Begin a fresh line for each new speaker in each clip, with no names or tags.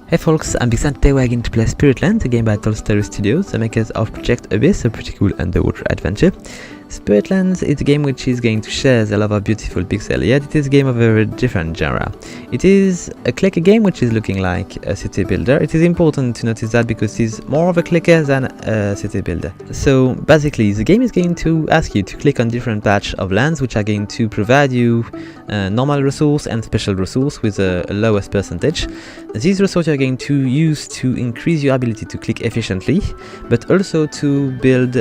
Hey folks, I'm Big Sam. Today we're going to play Spiritlands, a game by Tolstoy Studios, the makers of Project Abyss, a pretty cool underwater adventure. Spiritlands is a game which is going to share the love of beautiful pixel, yet it is a game of a very different genre. It is a clicker game which is looking like a city builder. It is important to notice that because it is more of a clicker than a city builder. So basically the game is going to ask you to click on different patches of lands which are going to provide you normal resource and special resource with a lowest percentage. These resources you're going to use to increase your ability to click efficiently, but also to build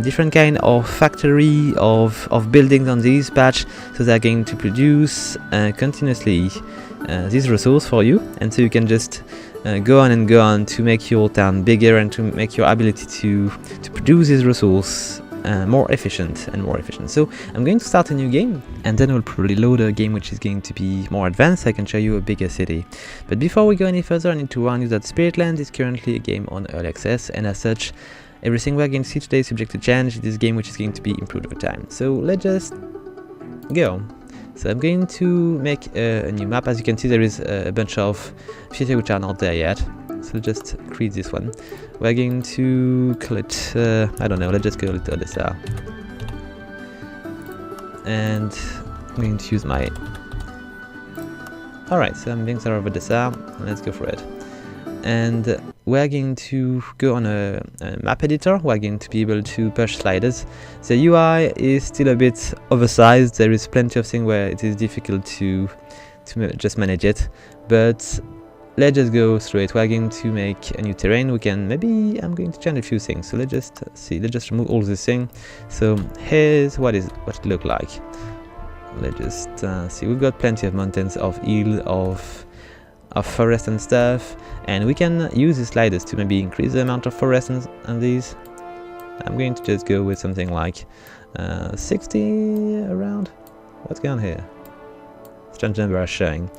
different kind of factory of buildings on these patch, so they're going to produce continuously this resource for you, and so you can just go on to make your town bigger and to make your ability to produce this resource more efficient and more efficient. So I'm going to start a new game, and then we'll probably load a game which is going to be more advanced. I can show you a bigger city. But before we go any further, I need to warn you that Spiritlands is currently a game on early access, and as such, everything we're going to see today is subject to change. It is a game which is going to be improved over time. So let's just go. So I'm going to make a new map. As you can see, there is a bunch of features which are not there yet. So let's just create this one. We're going to call it, I don't know, let's just call it Odessa. And I'm going to use my... Alright, so I'm being Star of Odessa. Let's go for it. And we're going to go on a map editor. We're going to be able to push sliders. The UI is still a bit oversized. There is plenty of things where it is difficult to just manage it, but let's just go through it. We're going to make a new terrain. We can maybe, I'm going to change a few things. So let's just see. Let's just remove all this thing. So here's what it look like. Let's just see. We've got plenty of mountains, of hill, of forest and stuff, and we can use the sliders to maybe increase the amount of forest and these. I'm going to just go with something like 60 around. What's going on here? Strange number are showing.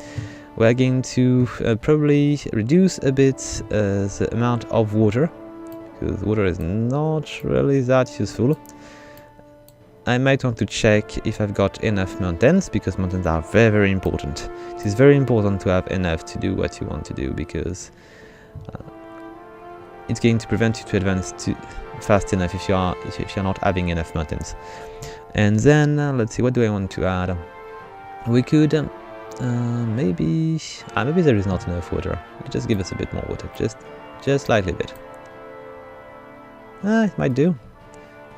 We're going to probably reduce a bit the amount of water, because water is not really that useful. I might want to check if I've got enough mountains, because mountains are very, very important. It is very important to have enough to do what you want to do, because it's going to prevent you to advance fast enough if you're not having enough mountains. And then let's see, what do I want to add? We could maybe there is not enough water. Just give us a bit more water, just slightly bit. It might do.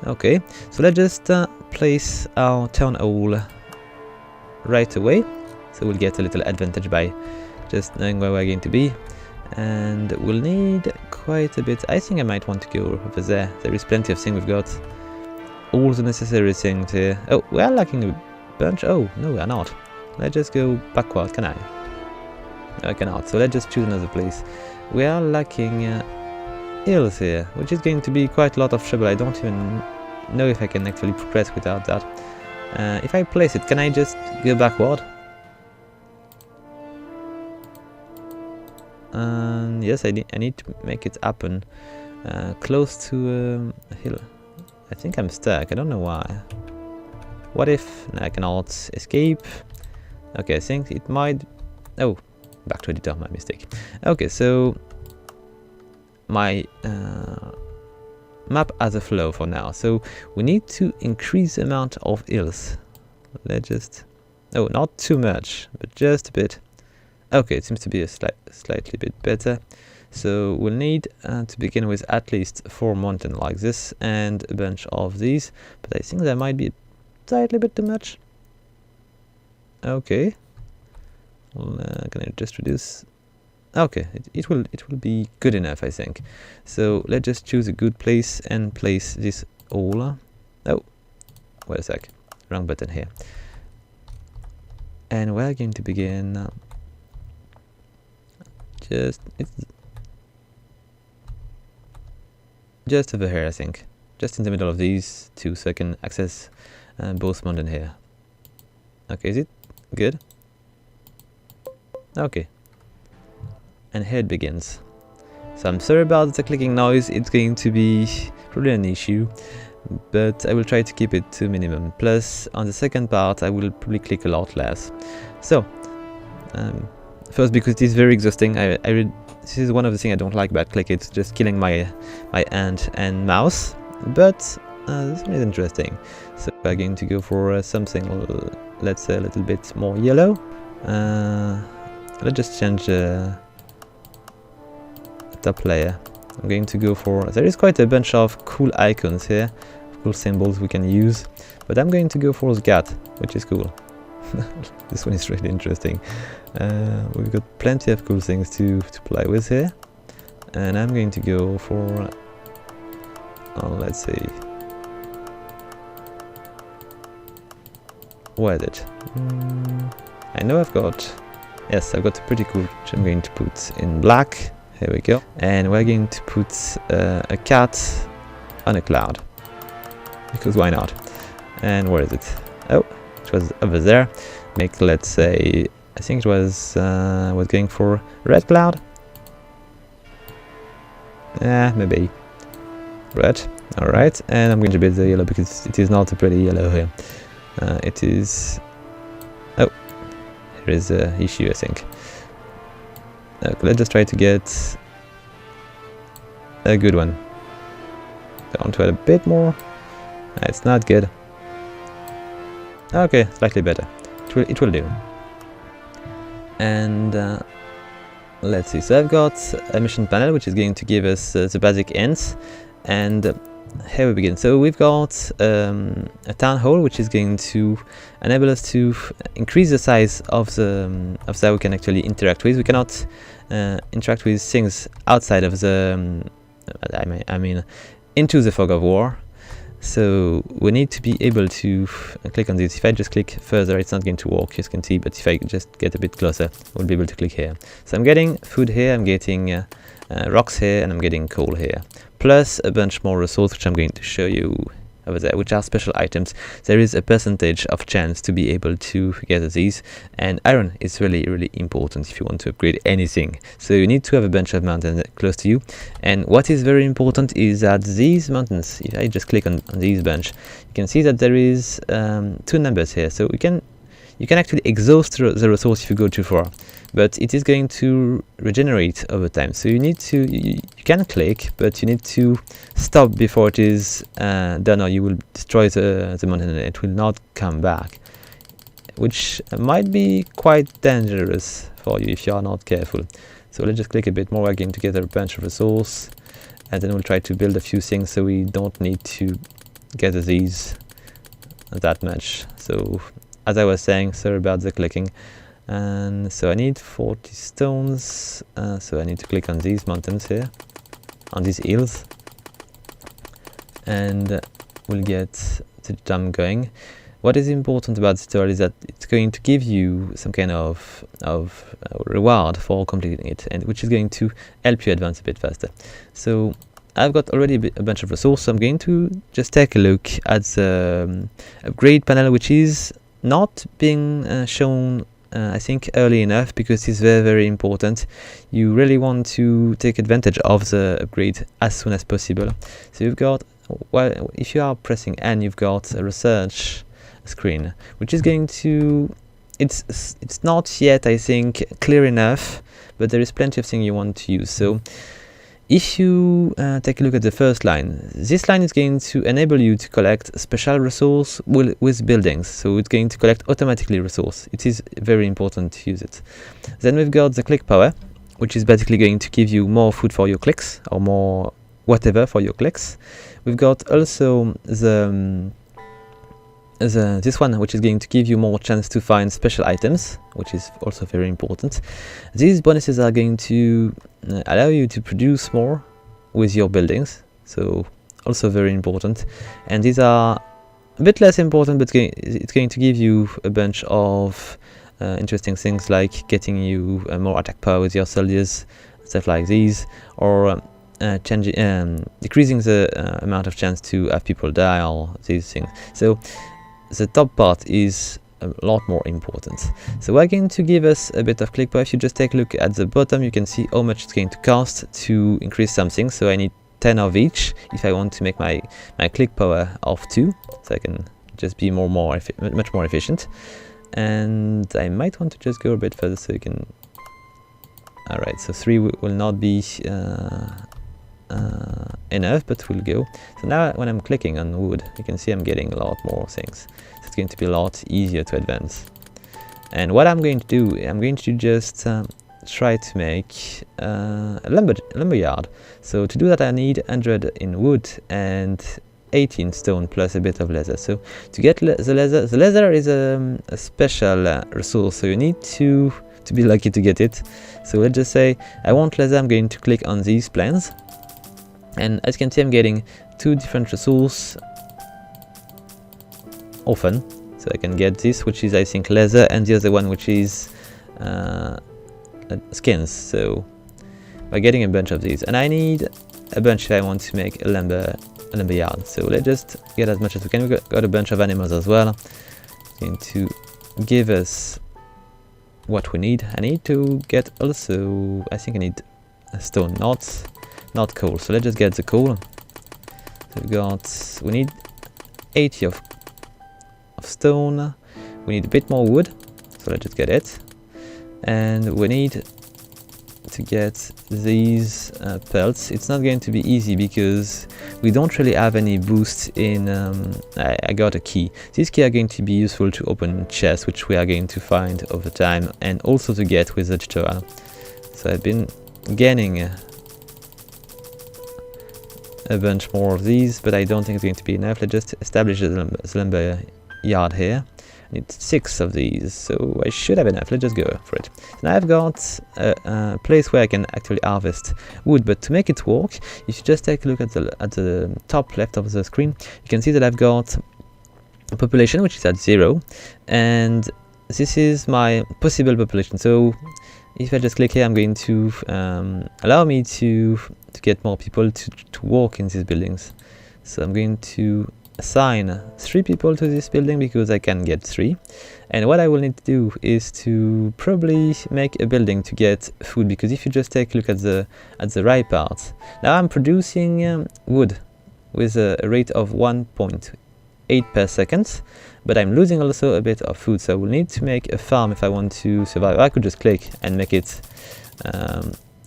Okay, so let's just place our town hall right away, so we'll get a little advantage by just knowing where we're going to be, and we'll need quite a bit. I think I might want to go over there. There is plenty of things. We've got all the necessary things here. Oh, we are lacking a bunch. Oh, no, we are not. Let's just go backward. Can I? No, I cannot. So let's just choose another place. We are lacking hills here, which is going to be quite a lot of trouble. I don't even know if I can actually progress without that. If I place it, can I just go backward? Yes, I need to make it happen close to a hill. I think I'm stuck. I don't know why. What if I cannot escape? Okay, I think it might... Oh, back to editor, my mistake. Okay, so my map has a flow for now, so we need to increase the amount of hills. Let's just... Oh, not too much, but just a bit. Okay, it seems to be a slightly bit better. So we'll need to begin with at least 4 mountains like this and a bunch of these, but I think that might be a slightly bit too much. Okay, well, can I just reduce? Okay, it will be good enough, I think. So let's just choose a good place and place this all. Oh, wait a sec, wrong button here. And we're going to begin just over here, I think, just in the middle of these two, so I can access both mountains here. Okay, is it good? Okay. And here it begins. So I'm sorry about the clicking noise. It's going to be probably an issue, but I will try to keep it to minimum. Plus, on the second part, I will probably click a lot less. So, first, because it is very exhausting, I this is one of the things I don't like about click. It's just killing my hand and mouse. But this one is interesting. So we're going to go for something, let's say a little bit more yellow. Let's just change the top layer. I'm going to go for, there is quite a bunch of cool icons here, cool symbols we can use, but I'm going to go for the cat, which is cool. This one is really interesting. We've got plenty of cool things to play with here, and I'm going to go for, let's see, where is it? I know I've got, yes, I've got a pretty cool, which I'm going to put in black. Here we go. And we're going to put a cat on a cloud, because why not? And where is it? Oh, it was over there. Make, let's say, I think it was going for red cloud. Maybe red. All right. And I'm going to build the yellow because it is not a pretty yellow here. It is. Oh, here is an issue, I think. Okay, let's just try to get a good one. I want to add a bit more. It's not good. Okay, slightly better. It will do. And let's see. So I've got a mission panel which is going to give us the basic ends. And here we begin. So we've got a town hall which is going to enable us to increase the size of the that we can actually interact with. We cannot interact with things outside of the I mean into the fog of war. So we need to be able to click on this. If I just click further, it's not going to work, as you can see, but if I just get a bit closer, we'll be able to click here. So I'm getting food here, I'm getting rocks here, and I'm getting coal here. Plus a bunch more resources, which I'm going to show you over there, which are special items. There is a percentage of chance to be able to gather these, and iron is really, really important if you want to upgrade anything. So you need to have a bunch of mountains close to you, and what is very important is that these mountains, if I just click on these bunch, you can see that there is two numbers here, so you can actually exhaust the resource if you go too far, but it is going to regenerate over time. So you need to, you can click, but you need to stop before it is done, or you will destroy the mountain and it will not come back, which might be quite dangerous for you if you are not careful. So let's just click a bit more. We're going to gather a bunch of resources, and then we'll try to build a few things so we don't need to gather these that much. So as I was saying, sorry about the clicking. And so I need 40 stones, so I need to click on these mountains here, on these hills, and we'll get the jump going. What is important about this tutorial is that it's going to give you some kind of reward for completing it, and which is going to help you advance a bit faster. So I've got already a bunch of resources, so I'm going to just take a look at the upgrade panel, which is not being shown I think early enough, because it's very, very important. You really want to take advantage of the upgrade as soon as possible. So you've got, well, if you are pressing N, you've got a research screen, which is going to, it's not yet, I think, clear enough, but there is plenty of things you want to use. So if you take a look at the first line, this line is going to enable you to collect special resource with buildings. So it's going to collect automatically resource. It is very important to use it. Then we've got the click power, which is basically going to give you more food for your clicks, or more whatever for your clicks. We've got also this one, which is going to give you more chance to find special items, which is also very important. These bonuses are going to allow you to produce more with your buildings, so also very important. And these are a bit less important, but it's going to give you a bunch of interesting things, like getting you more attack power with your soldiers, stuff like these, or decreasing the amount of chance to have people die, or these things. So the top part is a lot more important. So we're going to give us a bit of click power. If you just take a look at the bottom, you can see how much it's going to cost to increase something. So I need 10 of each if I want to make my click power of 2, so I can just be much more efficient. And I might want to just go a bit further, so you can Alright, so 3 will not be enough, but we'll go. So now when I'm clicking on wood, you can see I'm getting a lot more things. So it's going to be a lot easier to advance. And what I'm going to do, I'm going to just try to make a lumber yard. So to do that I need 100 in wood and 80 in stone plus a bit of leather. So to get the leather is a special resource, so you need to be lucky to get it. So let's just say I want leather, I'm going to click on these plans, and as you can see I'm getting 2 different resources often. So I can get this, which is I think leather, and the other one which is skins. So by getting a bunch of these, and I need a bunch if I want to make a lumber yard. So let's just get as much as we can. We got a bunch of animals as well. It's going to give us what we need. I need to get also, I think I need a stone, not coal. So let's just get the coal. So we need 80 of stone. We need a bit more wood. So let's just get it. And we need to get these pelts. It's not going to be easy because we don't really have any boost in I got a key. These keys are going to be useful to open chests, which we are going to find over time, and also to get with the tutorial. So I've been gaining a bunch more of these, but I don't think it's going to be enough. Let's just establish the lumber yard here. I need 6 of these, so I should have enough. Let's just go for it. Now I've got a place where I can actually harvest wood, but to make it work, if you just take a look at the top left of the screen, you can see that I've got a population which is at 0, and this is my possible population. So if I just click here, I'm going to allow me to get more people to work in these buildings. So I'm going to assign 3 people to this building because I can get 3, and what I will need to do is to probably make a building to get food, because if you just take a look at the right part, now I'm producing wood with a rate of 1.8 per second, but I'm losing also a bit of food, so I will need to make a farm if I want to survive. I could just click and make it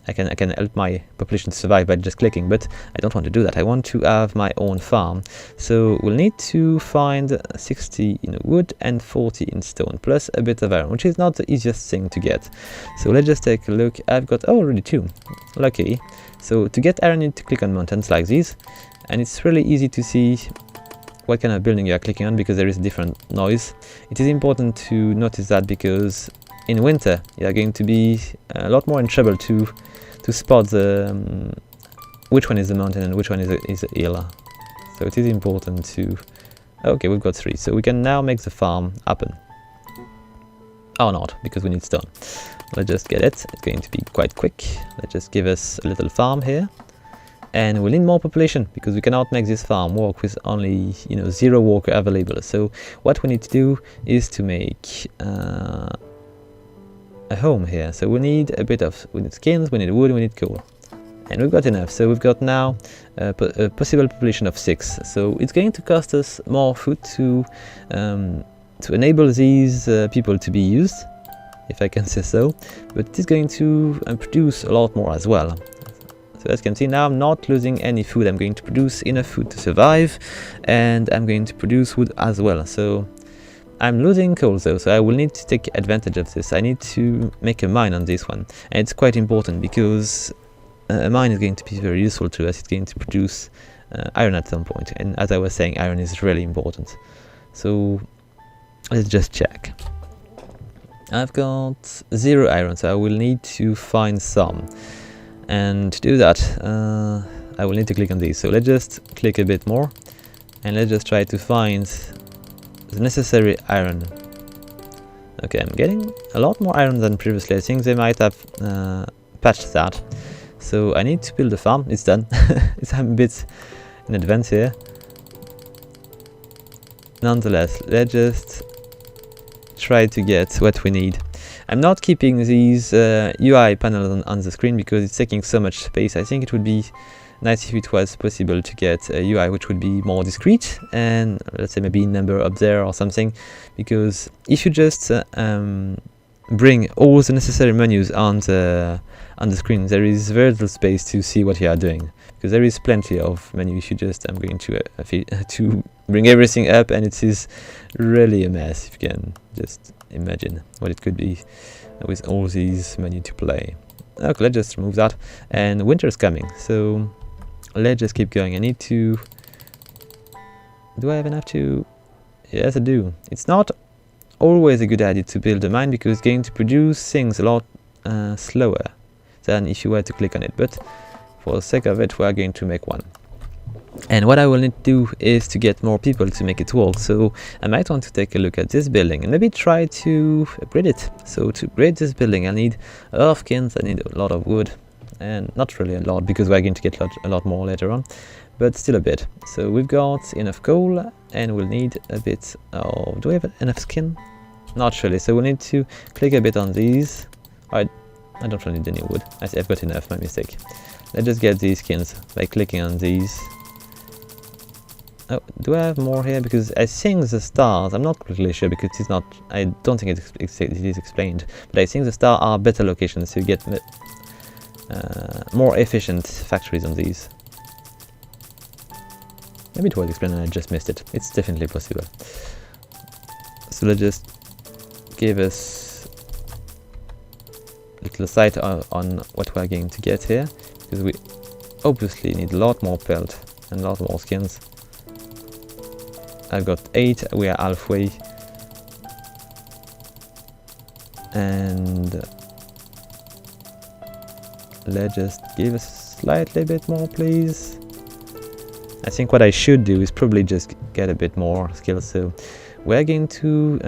I can help my population survive by just clicking, but I don't want to do that. I want to have my own farm. So we'll need to find 60 in wood and 40 in stone, plus a bit of iron, which is not the easiest thing to get. So let's just take a look. I've got already 2. Lucky. So to get iron, you need to click on mountains like these, and it's really easy to see what kind of building you are clicking on because there is different noise. It is important to notice that because in winter you are going to be a lot more in trouble to spot the which one is the mountain and which one is a hill. So it is important to... Okay, we've got 3, so we can now make the farm happen. Or not, because we need stone. Let's just get it. It's going to be quite quick. Let's just give us a little farm here. And we'll need more population because we cannot make this farm work with only 0 worker available. So what we need to do is to make a home here. So we need we need skins, we need wood, we need coal, and we've got enough. So we've got now a possible population of 6. So it's going to cost us more food to enable these people to be used, if I can say so, but it is going to produce a lot more as well. So as you can see, now I'm not losing any food. I'm going to produce enough food to survive, and I'm going to produce wood as well. So I'm losing coal though, so I will need to take advantage of this. I need to make a mine on this one, and it's quite important because a mine is going to be very useful to us. It's going to produce iron at some point, and as I was saying, iron is really important. So let's just check. I've got 0 iron, so I will need to find some, and to do that I will need to click on these. So let's just click a bit more, and let's just try to find the necessary iron. Okay, I'm getting a lot more iron than previously. I think they might have patched that. So I need to build a farm. It's done. I'm a bit in advance here. Nonetheless, let's just try to get what we need. I'm not keeping these UI panels on the screen because it's taking so much space. I think it would be nice if it was possible to get a UI which would be more discrete, and let's say maybe number up there or something, because if you just bring all the necessary menus on the screen, there is very little space to see what you are doing, because there is plenty of menu. If you just, I'm going to to bring everything up, and it is really a mess. If you can just imagine what it could be with all these menus to play. Okay, let's just remove that. And winter is coming, so let's just keep going. I need to. Do I have enough to? Yes, I do. It's not always a good idea to build a mine, because it's going to produce things a lot slower than if you were to click on it, but for the sake of it, we are going to make one. And what I will need to do is to get more people to make it work, so I might want to take a look at this building and maybe try to upgrade it. So to upgrade this building, I need a lot of skins, I need a lot of wood, and not really a lot, because we're going to get a lot more later on, but still a bit. So we've got enough coal, and we'll need a bit of... do we have enough skin? Not really, so we'll need to click a bit on these. I don't really need any wood. I've got enough, my mistake. Let's just get these skins by clicking on these. Oh, do I have more here? Because I think the stars, I'm not completely sure, because it's not, I don't think it is explained, but I think the stars are better locations, so you get more efficient factories on these. Maybe it was explained and I just missed it. It's definitely possible. So let's just give us a little sight on what we're going to get here, because we obviously need a lot more pelt and a lot more skins. I've got 8, we are halfway. And let's just give us slightly bit more, please. I think what I should do is probably just get a bit more skills. So we're going to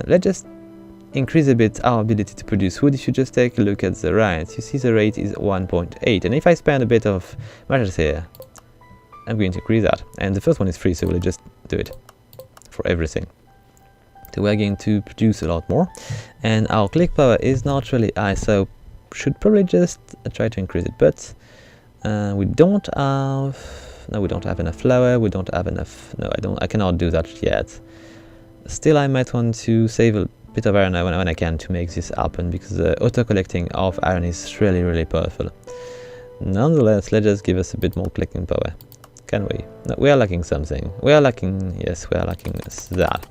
let's just increase a bit our ability to produce wood. If you just take a look at the right, you see the rate is 1.8, and if I spend a bit of measures here, I'm going to increase that. And the first one is free, so we'll just do it for everything. So we're going to produce a lot more, and our click power is not really high, so should probably just try to increase it. But we don't have, no, we don't have enough flour, we don't have enough, no, I cannot do that yet. Still, I might want to save a bit of iron when I can to make this happen, because the auto collecting of iron is really powerful. Nonetheless, let's just give us a bit more clicking power. Can we? No, we are lacking something. We are lacking, yes, we are lacking that.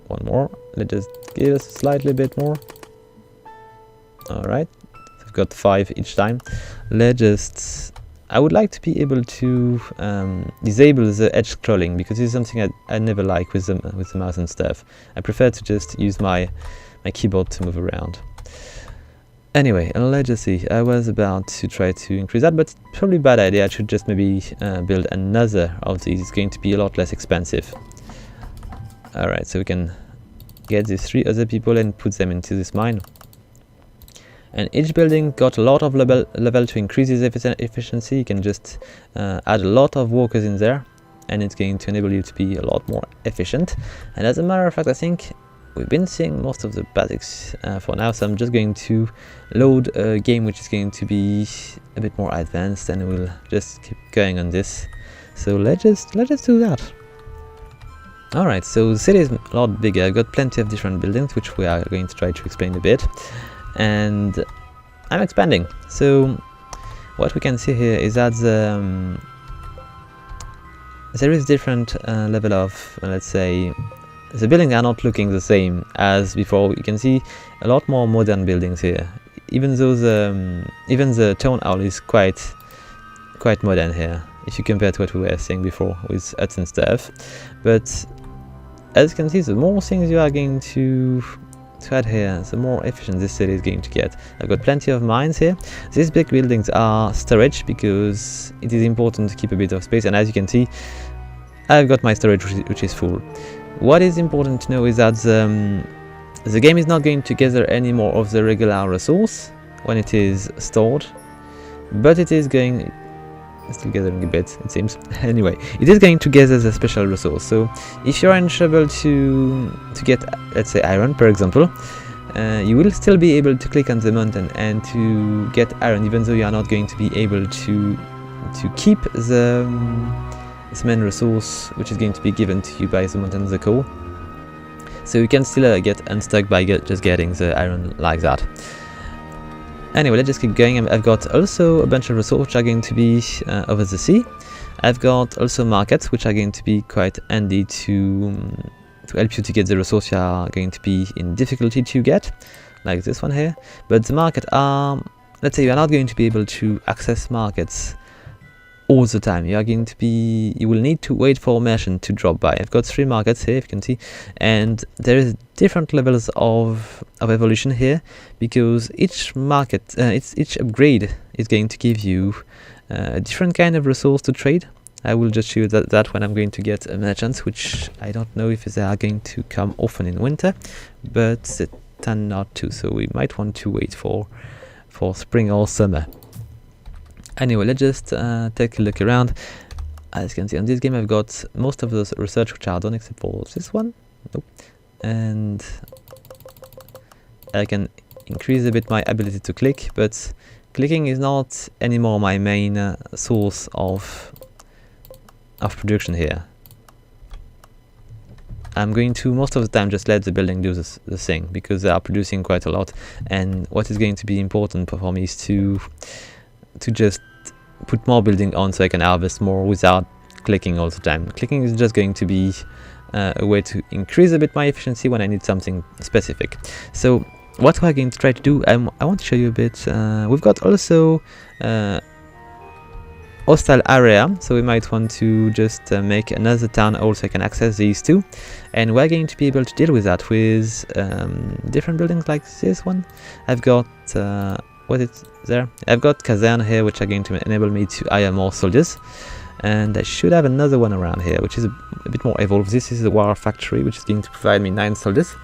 One more. Let's just give us slightly bit more. Alright. So we've got 5 each time. Let's just... I would like to be able to disable the edge scrolling, because it's something I never like with the mouse and stuff. I prefer to just use my keyboard to move around. Anyway, let's just see. I was about to try to increase that, but it's probably a bad idea. I should just maybe build another of these. It's going to be a lot less expensive. Alright, so we can get these 3 other people and put them into this mine. And each building got a lot of level to increase its efficiency. You can just add a lot of workers in there, and it's going to enable you to be a lot more efficient. And as a matter of fact, I think we've been seeing most of the basics for now, so I'm just going to load a game which is going to be a bit more advanced, and we'll just keep going on this. So let's just do that. Alright, so the city is a lot bigger. I've got plenty of different buildings, which we are going to try to explain a bit. And I'm expanding. So what we can see here is that there is different level of, let's say, the buildings are not looking the same as before. You can see a lot more modern buildings here, even though even the town hall is quite modern here, if you compare to what we were saying before with huts and stuff. But as you can see, the more things you are going to add here, the more efficient this city is going to get. I've got plenty of mines here. These big buildings are storage, because it is important to keep a bit of space, and as you can see, I've got my storage which is full. What is important to know is that the game is not going to gather any more of the regular resource when it is stored, but it is going... It's still gathering a bit, it seems. Anyway, it is going to gather the special resource. So if you're in trouble to get, let's say, iron, for example, you will still be able to click on the mountain and to get iron, even though you are not going to be able to keep the main resource, which is going to be given to you by the mountain, the coal. So you can still get unstuck by just getting the iron like that. Anyway, let's just keep going. I've got also a bunch of resources which are going to be over the sea. I've got also markets which are going to be quite handy to help you to get the resource you are going to be in difficulty to get, like this one here. But the market are, let's say you are not going to be able to access markets all the time. You will need to wait for a merchant to drop by. I've got 3 markets here, if you can see, and there is different levels of evolution here, because each market, each upgrade is going to give you a different kind of resource to trade. I will just show you that when I'm going to get a merchant, which I don't know if they are going to come often in winter, but they tend not to, so we might want to wait for spring or summer. Anyway, let's just take a look around. As you can see on this game, I've got most of those research which are done except for this one. Nope. And I can increase a bit my ability to click, but clicking is not anymore my main source of production here. I'm going to most of the time just let the building do the thing, because they are producing quite a lot, and what is going to be important for me is to just put more building on so I can harvest more without clicking all the time. Clicking is just going to be a way to increase a bit my efficiency when I need something specific. So what we're going to try to do, I want to show you a bit. We've got also hostile area, so we might want to just make another town hall so I can access these two, and we're going to be able to deal with that with different buildings like this one. I've got what is there? I've got Kazan here, which are going to enable me to hire more soldiers, and I should have another one around here which is a bit more evolved. This is the war factory, which is going to provide me 9 soldiers,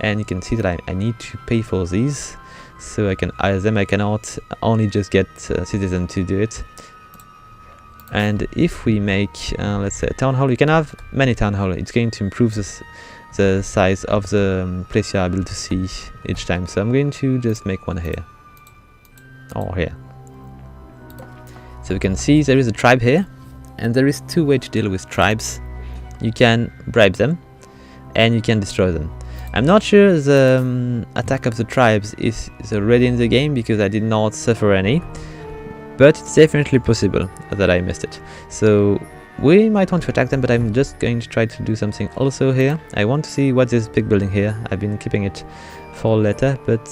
and you can see that I need to pay for these so I can hire them. I cannot only just get citizens to do it. And if we make, let's say, a town hall, you can have many town hall. It's going to improve the size of the place you are able to see each time. So I'm going to just make one here, or here. So we can see there is a tribe here, and there is 2 ways to deal with tribes. You can bribe them, and you can destroy them. I'm not sure the attack of the tribes is already in the game, because I did not suffer any. But it's definitely possible that I missed it. So we might want to attack them, but I'm just going to try to do something also here. I want to see what this big building here. I've been keeping it for later, but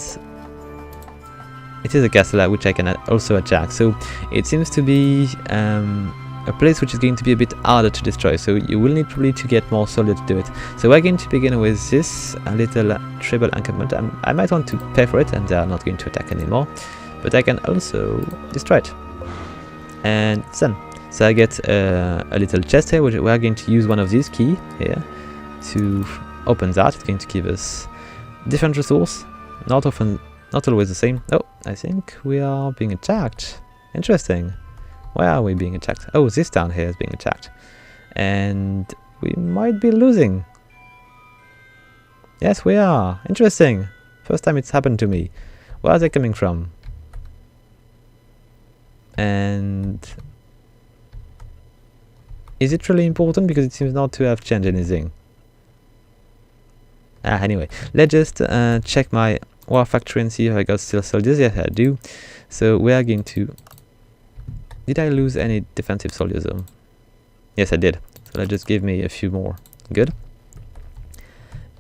it is a castle which I can also attack. So it seems to be a place which is going to be a bit harder to destroy. So you will need probably to get more soldiers to do it. So we're going to begin with this little tribal encampment. I might want to pay for it, and they are not going to attack anymore. But I can also destroy it, and it's done. So I get a little chest here, which we're going to use one of these keys here to open that. It's going to give us different resource, not always the same. Oh, I think we are being attacked. Interesting. Why are we being attacked? Oh, this town here is being attacked, and we might be losing. Yes, we are. Interesting. First time it's happened to me. Where are they coming from? And is it really important? Because it seems not to have changed anything. Anyway, let's just check my war factory and see if I got still soldiers. Yes, I do. So we are going to... Did I lose any defensive soldiers though? Yes, I did. So let's just give me a few more. Good.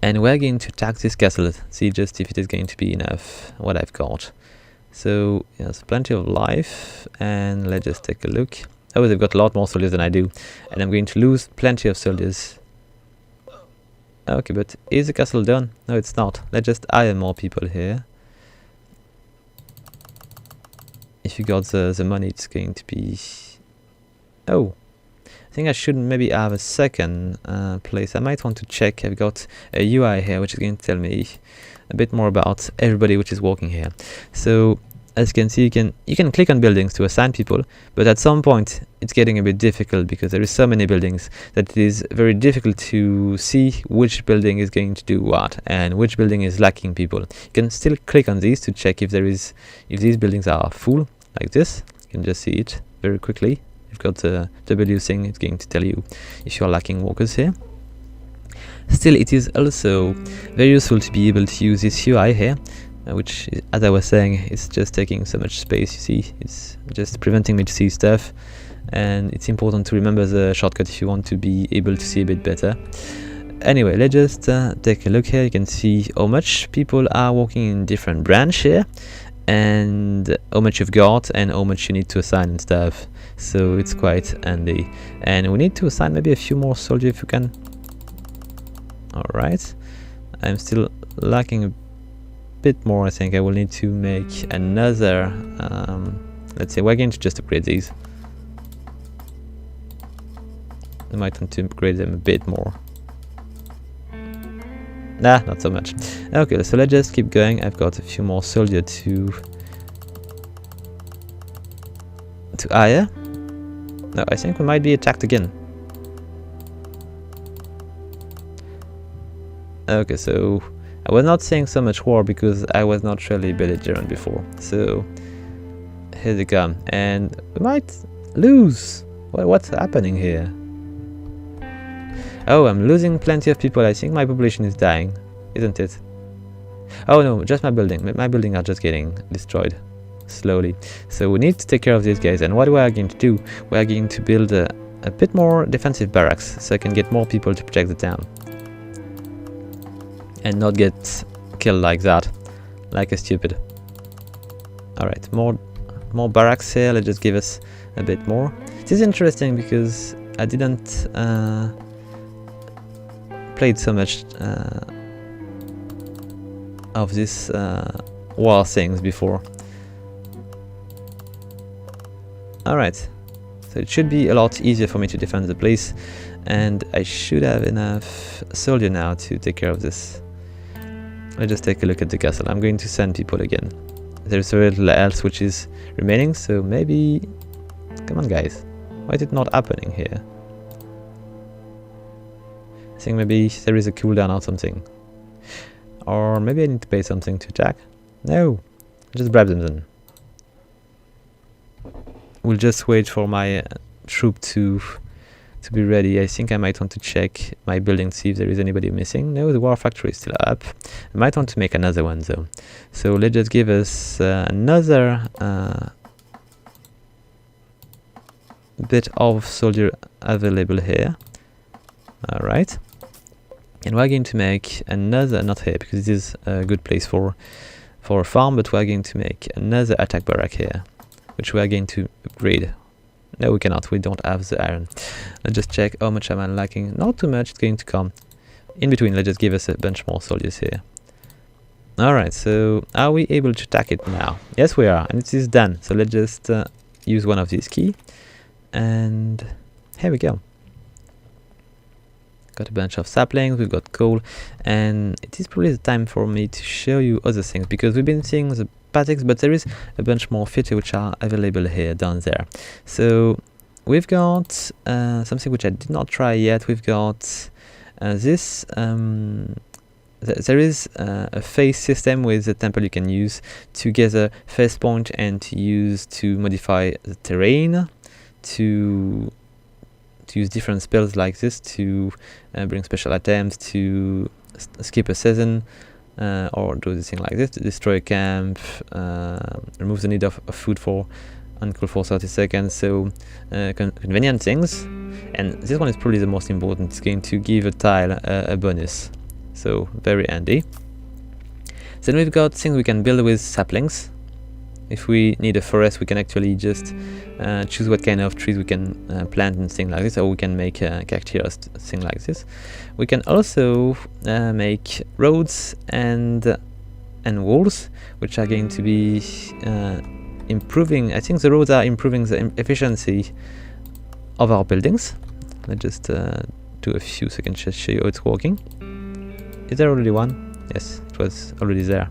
And we're going to attack this castle. See just if it is going to be enough what I've got. So yes, plenty of life, and let's just take a look. Oh, they've got a lot more soldiers than I do, and I'm going to lose plenty of soldiers. Okay, but is the castle done? No, it's not. Let's just hire more people here. If you got the money, it's going to be... Oh, I think I should maybe have a second place. I might want to check. I've got a UI here, which is going to tell me a bit more about everybody which is working here. So as you can see, you can click on buildings to assign people, but at some point it's getting a bit difficult because there is so many buildings that it is very difficult to see which building is going to do what and which building is lacking people. You can still click on these to check if these buildings are full, like this. You can just see it very quickly. You've got the W thing, it's going to tell you if you're lacking workers here. Still, it is also very useful to be able to use this UI here, which, as I was saying, is just taking so much space. You see, it's just preventing me to see stuff, and it's important to remember the shortcut if you want to be able to see a bit better. Anyway, let's just take a look here. You can see how much people are working in different branch here, and how much you've got and how much you need to assign and stuff. So it's quite handy, and we need to assign maybe a few more soldiers if we can. Alright, I'm still lacking a bit more. I think I will need to make another, let's say we're going to just upgrade these. I might want to upgrade them a bit more. Nah, not so much. Okay, so let's just keep going. I've got a few more soldiers to hire. No, I think we might be attacked again. Okay, so I was not saying so much war because I was not really belligerent before. So here they come, and we might lose. What's happening here? Oh, I'm losing plenty of people. I think my population is dying, isn't it? Oh no, just my building. My buildings are just getting destroyed slowly. So we need to take care of these guys. And what we are going to do, we are going to build a bit more defensive barracks so I can get more people to protect the town. And not get killed like that, like a stupid. Alright, more barracks here. Let's just give us a bit more. It is interesting because I didn't played so much of this war things before. Alright, so it should be a lot easier for me to defend the place, and I should have enough soldier now to take care of this. Let's just take a look at the castle. I'm going to send people again. There's very little else which is remaining, so maybe... Come on guys, why is it not happening here? I think maybe there is a cooldown or something. Or maybe I need to pay something to attack. No, just grab them then. We'll just wait for my troop to be ready. I think I might want to check my building, see if there is anybody missing. No, the war factory is still up. I might want to make another one though. So let's just give us another bit of soldier available here. Alright. And we're going to make another, not here because it is a good place for a farm, but we're going to make another attack barrack here, which we are going to upgrade. No, we cannot, we don't have the iron. Let's just check how much am I lacking. Not too much, it's going to come. In between, let's just give us a bunch more soldiers here. Alright, so are we able to attack it now? Yes, we are, and it is done. So let's just use one of these keys. And here we go. Got a bunch of saplings, we've got coal, and it is probably the time for me to show you other things, because we've been seeing the basics, but there is a bunch more features which are available here down there. So we've got something which I did not try yet. We've got this there is a phase system with a temple you can use to gather phase point and to use to modify the terrain, to use different spells like this to bring special items, to skip a season, or do this thing like this, to destroy a camp, remove the need of food for uncool for 30 seconds, so convenient things. And this one is probably the most important. It's going to give a tile a bonus, so very handy. Then we've got things we can build with saplings. If we need a forest, we can actually just choose what kind of trees we can plant and things like this, or we can make cactus, thing like this. We can also make roads and walls, which are going to be improving. I think the roads are improving the efficiency of our buildings. Let's just do a few so I can just show you how it's working. Is there already one? Yes, it was already there.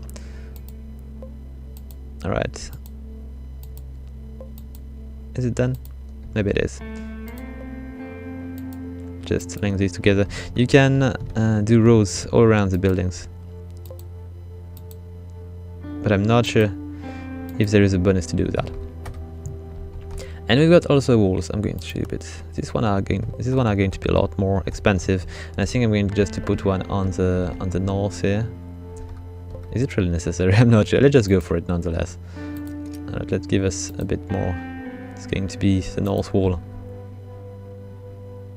Alright. Is it done? Maybe it is. Just link these together. You can do rows all around the buildings, but I'm not sure if there is a bonus to do that. And we've got also walls. I'm going to show you a bit. This one are going to be a lot more expensive, and I think I'm going just to put one on the north here. Is it really necessary? I'm not sure. Let's just go for it nonetheless. Alright, let's give us a bit more. It's going to be the north wall.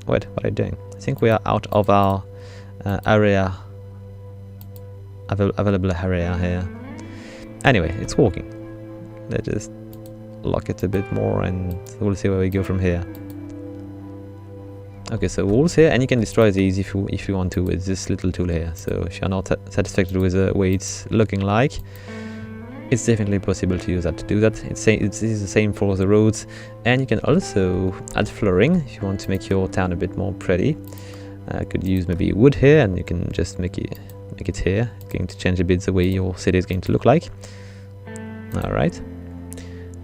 Wait, what are you doing? I think we are out of our area, available area here. Anyway, it's working. Let's just lock it a bit more and we'll see where we go from here. Okay, so walls here, and you can destroy these if you want to with this little tool here. So if you're not satisfied with the way it's looking like, it's definitely possible to use that to do that. It's the same for the roads, and you can also add flooring if you want to make your town a bit more pretty. I could use maybe wood here, and you can just make it here. It's going to change a bit the way your city is going to look like. All right,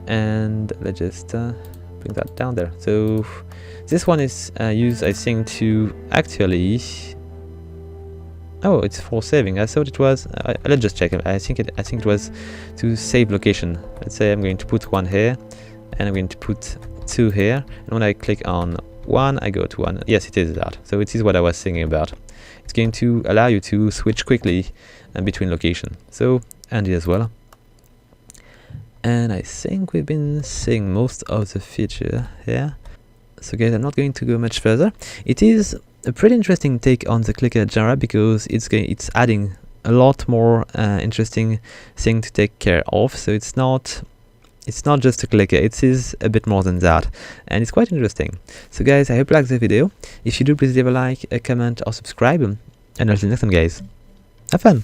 and let's just bring that down there. So this one is used, I think, to actually. Oh, it's for saving. I thought it was. Let's just check. I think it was to save location. Let's say I'm going to put one here, and I'm going to put two here. And when I click on one, I go to one. Yes, it is that. So it is what I was thinking about. It's going to allow you to switch quickly between location. So handy as well. And I think we've been seeing most of the feature here. So guys, I'm not going to go much further. It is a pretty interesting take on the clicker genre because it's adding a lot more interesting thing to take care of. So it's not just a clicker, it is a bit more than that, and it's quite interesting. So guys, I hope you liked the video. If you do, please leave a like, a comment or subscribe, and until next time guys, have fun!